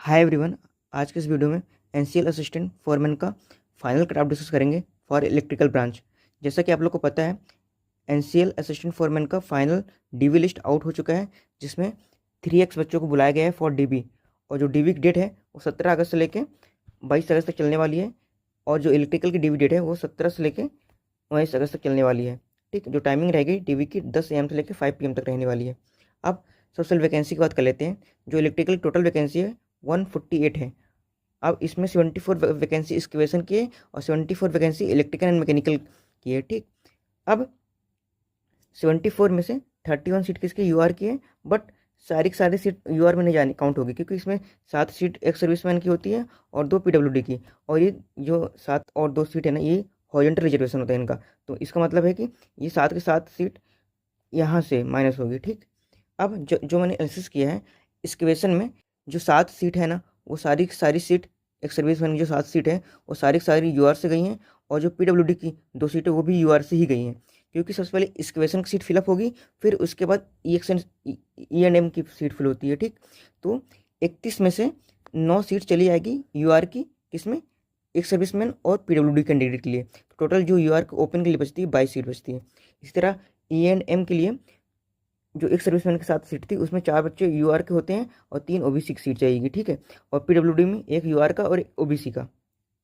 Hi everyone. आज के इस वीडियो में एनसीएल असिस्टेंट फोरमैन का फाइनल कट ऑफ डिस्कस करेंगे फॉर इलेक्ट्रिकल ब्रांच। जैसा कि आप लोग को पता है, एनसीएल असिस्टेंट फोरमैन का फाइनल डीवी लिस्ट आउट हो चुका है, जिसमें 3x बच्चों को बुलाया गया है फॉर डीवी। और जो डीवी की डेट है वो 17 अगस्त से लेकर 22 अगस्त तक चलने वाली है। और जो इलेक्ट्रिकल की डीवी डेट है वो 17 से लेकर 22 अगस्त तक चलने वाली है। ठीक, जो टाइमिंग रहेगी डीवी की 10 AM से लेकर 5 PM तक रहने वाली है। अब सबसे वैकेंसी की बात कर लेते हैं। जो इलेक्ट्रिकल टोटल वैकेंसी है 148 है। अब इसमें 74 वैकेंसी एक्सकेवेशन की है और 74 वैकेंसी इलेक्ट्रिकल एंड मैकेनिकल की है। ठीक, अब 74 में से 31 सीट किसकी यूआर की है, बट सारी की सारी सीट यूआर में नहीं जानी काउंट होगी, क्योंकि इसमें 7 सीट एक सर्विसमैन की होती है और 2 पीडब्ल्यूडी की। और ये जो 7 और 2 सीट है ना, ये हॉरिजॉन्टल रिजर्वेशन होता है इनका। तो इसका मतलब है कि ये 7 के 7 सीट यहाँ से माइनस होगी। ठीक, अब जो मैंने एनालिसिस किया है एक्सकेवेशन में, जो 7 सीट है ना, वो सारी की सारी सीट एक सर्विसमैन की जो 7 सीट है वो सारी की सारी यूआर से गई हैं। और जो पीडब्ल्यूडी की 2 सीटें वो भी यूआर से ही गई हैं, क्योंकि सबसे पहले एक्सकेवेशन की सीट फिलअप होगी, फिर उसके बाद ई एंड एम की सीट फिल होती है। ठीक, तो 31 में से 9 सीट चली जाएगी यूआर की, किसमें, एक सर्विसमैन और पीडब्ल्यूडी कैंडिडेट के लिए। तो टोटल जो यूआर ओपन के लिए बचती है 22 सीट बचती है। इसी तरह ई एंड एम के लिए जो एक सर्विसमैन के साथ सीट थी उसमें 4 बच्चे यूआर के होते हैं और 3 ओबीसी की सीट जाएगी। ठीक है, और पीडब्ल्यूडी में एक यूआर का और एक ओबीसी का।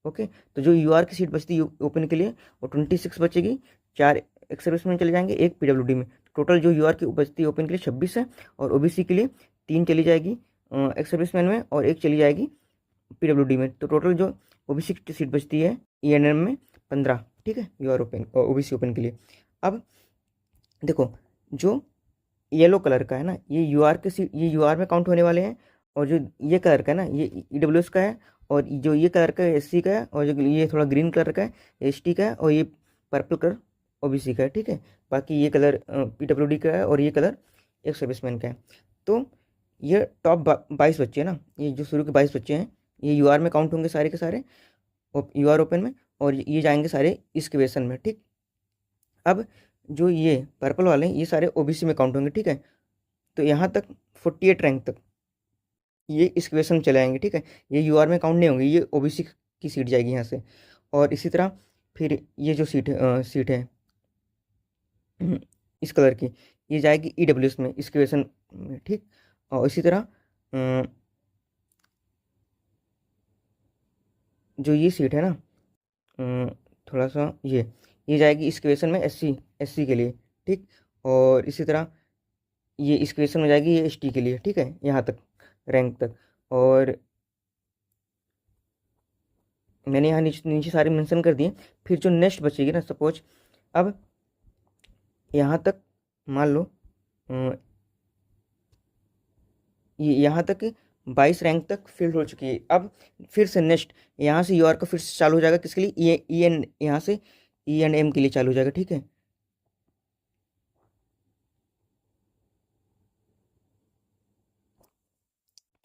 ओके, तो जो यूआर की सीट बचती है ओपन के लिए वो 26 बचेगी। 4 एक सर्विसमैन चले जाएंगे, एक पीडब्ल्यूडी में। टोटल जो यूआर की बचती है ओपन के लिए 26 है, और ओबीसी के लिए 3 चली जाएगी एक सर्विसमैन में और एक चली जाएगी पीडब्ल्यूडी में। तो टोटल जो ओबीसी की सीट बचती है ईएनएम में 15। ठीक है, यूआर ओपन और ओबीसी ओपन के लिए। अब देखो, जो येलो कलर का है ना, ये यूआर के सीट, ये यूआर में काउंट होने वाले हैं। और जो ये कलर का है ना, ये ईडब्ल्यूएस का है। और जो ये कलर का है एससी का है। और जो ये थोड़ा ग्रीन कलर का है एसटी का है। और ये पर्पल कलर ओबीसी का है। ठीक है, बाकी ये कलर पीडब्ल्यूडी का है और ये कलर एक सर्विसमैन का है। तो ये टॉप 22 बच्चे हैं ना, ये जो शुरू के 22 बच्चे हैं, ये यूआर में काउंट होंगे सारे के सारे, यूआर ओपन में। और ये जाएंगे सारे एक्सकेवेशन में। ठीक, अब जो ये पर्पल वाले हैं ये सारे ओबीसी में काउंट होंगे। ठीक है, तो यहाँ तक 48 रैंक तक ये इस क्वेश्चन में चले आएंगे। ठीक है, ये यूआर में काउंट नहीं होंगे, ये ओबीसी की सीट जाएगी यहाँ से। और इसी तरह फिर ये जो सीट है इस कलर की, ये जाएगी ईडब्ल्यूएस में इस क्वेश्चन में। ठीक, और इसी तरह जो ये सीट है ना, थोड़ा सा ये जाएगी इस क्वेश्चन में एससी के लिए। ठीक, और इसी तरह ये इस क्वेश्चन में जाएगी ये एसटी के लिए। ठीक है, यहाँ तक रैंक तक। और मैंने यहाँ नीचे नीचे सारे मेंशन कर दिए। फिर जो नेक्स्ट बचेगी ना, सपोज अब यहाँ तक मान लो ये यहाँ तक 22 रैंक तक फिल हो चुकी है। अब फिर से नेक्स्ट यहाँ से यूआर का फिर से चालू हो जाएगा, किसके लिए, यहाँ से ई एंड एम के लिए चालू हो जाएगा। ठीक है,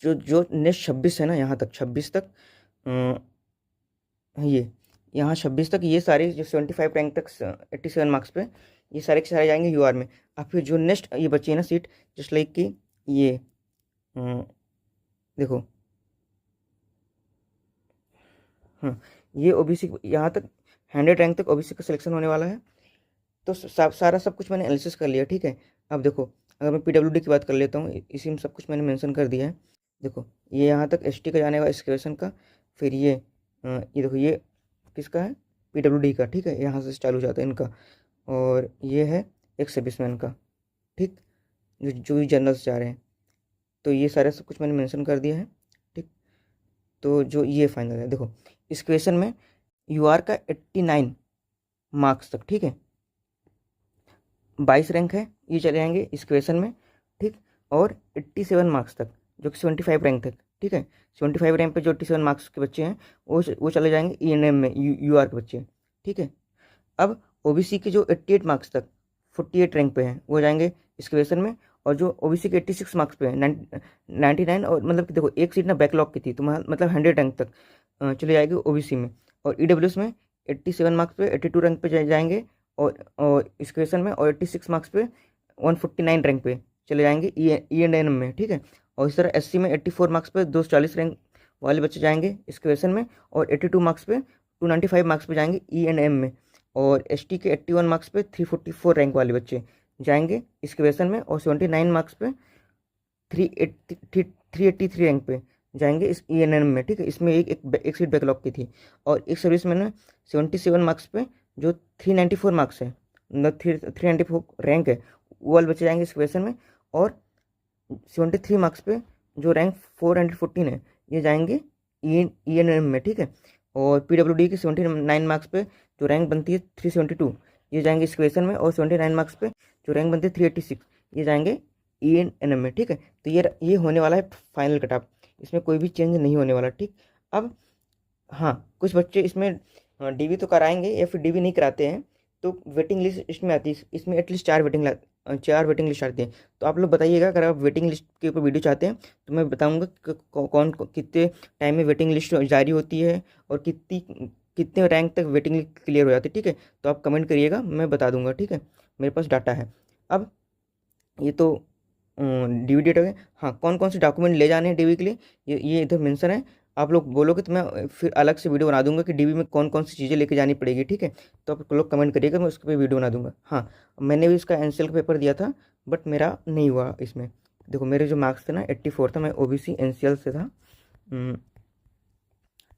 जो नेक्स्ट 26 है ना, यहाँ तक 26 तक ये यहाँ 26 तक ये सारे जो 75 रैंक तक 87 मार्क्स पे ये सारे के सारे जाएंगे यूआर में। अब फिर जो नेक्स्ट ये बची है ना सीट, जस्ट लाइक कि ये देखो, हाँ, ये ओबीसी यहाँ तक 100 रैंक तक ओबीसी का सिलेक्शन होने वाला है। तो सारा सब कुछ मैंने एनालिसिस कर लिया। ठीक है, अब देखो, अगर मैं पीडब्ल्यूडी की बात कर लेता हूँ, इसी में सब कुछ मैंने मेंशन कर दिया है। देखो, ये यहाँ तक एसटी का जाने वाला एक्सकेवेशन का। फिर ये देखो, ये किसका है, पीडब्ल्यूडी का। ठीक है, यहाँ से चालू जाता है इनका। और ये है एक सर्विसमैन का। ठीक, जो भी जनरल से जा रहे हैं। तो ये सारा सब कुछ मैंने मेंशन कर दिया है। ठीक, तो जो ये फाइनल है, देखो इस क्वेश्चन में यूआर का 89 मार्क्स तक। ठीक है, 22 रैंक है, ये चले जाएंगे इस क्वेश्चन में। ठीक, और 87 मार्क्स तक, जो कि 75 रैंक तक। ठीक है, 75 रैंक पे जो 87 मार्क्स के बच्चे हैं वो चले जाएंगे ई एंड एम में, यूआर के बच्चे। ठीक है, अब ओबीसी के जो 88 मार्क्स तक 48 रैंक पे हैं वो जाएंगे इस क्वेश्चन में। और जो ओबीसी के 86 मार्क्स पे हैं 99, और मतलब कि देखो एक सीट ना बैकलॉग की थी, तो मतलब 100 रैंक तक चले जाएगी ओबीसी में। और ईडब्ल्यूएस में 87 मार्क्स पे 82 रैंक पे जाएंगे और इस क्वेश्चन में। और 86 मार्क्स पे 149 रैंक पे चले जाएंगे ई एंड एम में। ठीक है, और इस तरह एससी में 84 मार्क्स पे 240 रैंक वाले बच्चे जाएंगे इस क्वेश्चन में, और 82 मार्क्स पे 295 मार्क्स पे जाएंगे E&M में, और ST के 81 मार्क्स पे 344 रैंक वाले बच्चे जाएंगे इस क्वेश्चन में, और 79 मार्क्स पे 383 रैंक पे जाएंगे इस E&M में। ठीक है, इसमें एक सीट बैकलॉग की थी, और एक सर्विस में ना 77 मार्क्स पे जो 394 मार्क्स है, मतलब 394 रैंक है, वो वाले बच्चे जाएंगे इस क्वेश्चन में, और 73 मार्क्स पे जो रैंक 414 है ये जाएंगे E&M में। ठीक है, और PWD की 79 मार्क्स पे जो रैंक बनती है 372 ये जाएंगे इस क्वेश्चन में, और 79 मार्क्स पे जो रैंक बनती है 386 ये जाएंगे E&M में। ठीक है, तो ये होने वाला है फाइनल कट ऑफ, इसमें कोई भी चेंज नहीं होने वाला। ठीक, अब हाँ, कुछ बच्चे इसमें DV तो कराएंगे या फिर DV नहीं कराते हैं, तो वेटिंग लिस्ट इसमें आती है, इसमें एटलीस्ट 4 वेटिंग लिस्ट आती है। तो आप लोग बताइएगा, अगर आप वेटिंग लिस्ट के ऊपर वीडियो चाहते हैं तो मैं बताऊंगा कितने टाइम में वेटिंग लिस्ट जारी होती है, और कितने रैंक तक वेटिंग लिस्ट क्लियर हो जाती है। ठीक है, तो आप कमेंट करिएगा, मैं बता दूंगा। ठीक है, मेरे पास डाटा है। अब ये तो DV डेट हो गया। हाँ, कौन कौन से डॉक्यूमेंट ले जाने हैं DV के लिए, ये इधर मेंशन है। आप लोग बोलोगे तो मैं फिर अलग से वीडियो बना दूंगा कि DV में कौन कौन सी चीज़ें लेके जानी पड़ेगी। ठीक है, तो आप लोग कमेंट करिएगा, मैं उसके पे वीडियो बना दूंगा। हाँ, मैंने भी इसका NCL का पेपर दिया था, बट मेरा नहीं हुआ इसमें। देखो, मेरे जो मार्क्स थे ना 84 था, मैं OBC NCL से था।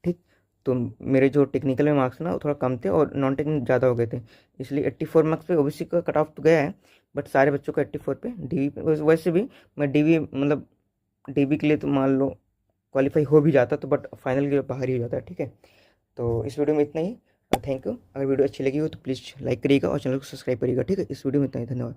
ठीक, तो मेरे जो टेक्निकल में मार्क्स ना वो थोड़ा कम थे, और नॉन टेक्निकल ज़्यादा हो गए थे, इसलिए 84 मार्क्स पे OBC का कट ऑफ तो गया है, बट सारे बच्चों का 84 पे DV पे। वैसे भी मैं DV मतलब DV के लिए तो मान लो क्वालिफाई हो भी जाता, तो बट फाइनल के लिए बाहर ही हो जाता है। ठीक है, तो इस वीडियो में इतना ही। Thank you. अगर वीडियो अच्छी लगी हो तो प्लीज़ लाइक करिएगा और चैनल को सब्सक्राइब करिएगा। ठीक है, इस वीडियो में इतना ही। धन्यवाद।